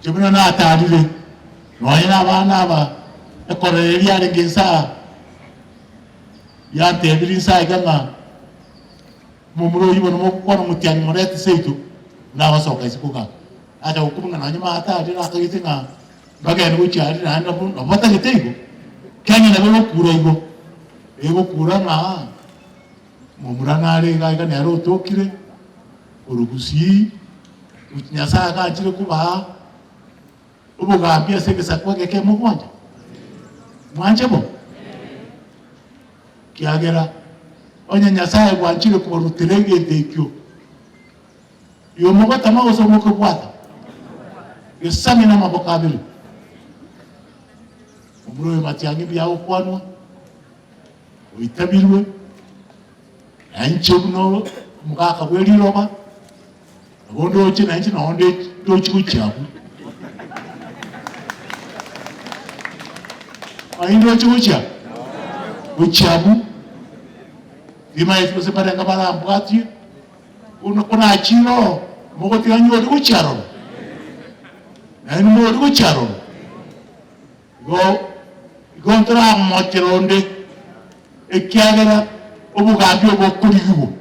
Chimuna na atadile. Noina bana ba. Ekoreri ya lengensa. Ya tebili sa iganga. Mumuro yibo no mukwana mutiani morete seitu. Na wasoka isikuka. Acha hukumu na nyuma atadile akagitinga. Bagani uchiari na anda no bata gitego. Kenya na bego kura igo. Ego kura na mumurana arega igane aro tokire. Urugusi Nyasa ka chile kuba ubo gambia sege sakwa keke mugwanja mwanje bo kiagera onye Nyasa gwa chile kuba ruterenge tekyo yo mogata ma oso moko kwata yo sami na mabokabili umuro matiangi bya okwanwa oitabirwe anche buno mukaka bweliroba Ondo ochi na nchi na onde tochi kuchabu. Aindo ochi kuchabu. Kuchabu. Ima yetu separe ngabala mbwati. Kuna achiro. Mogoti anyo odi kucharo. Na inu mo odi kucharo. Go ntra mochironde. Ekiagera obugambi obokurigo.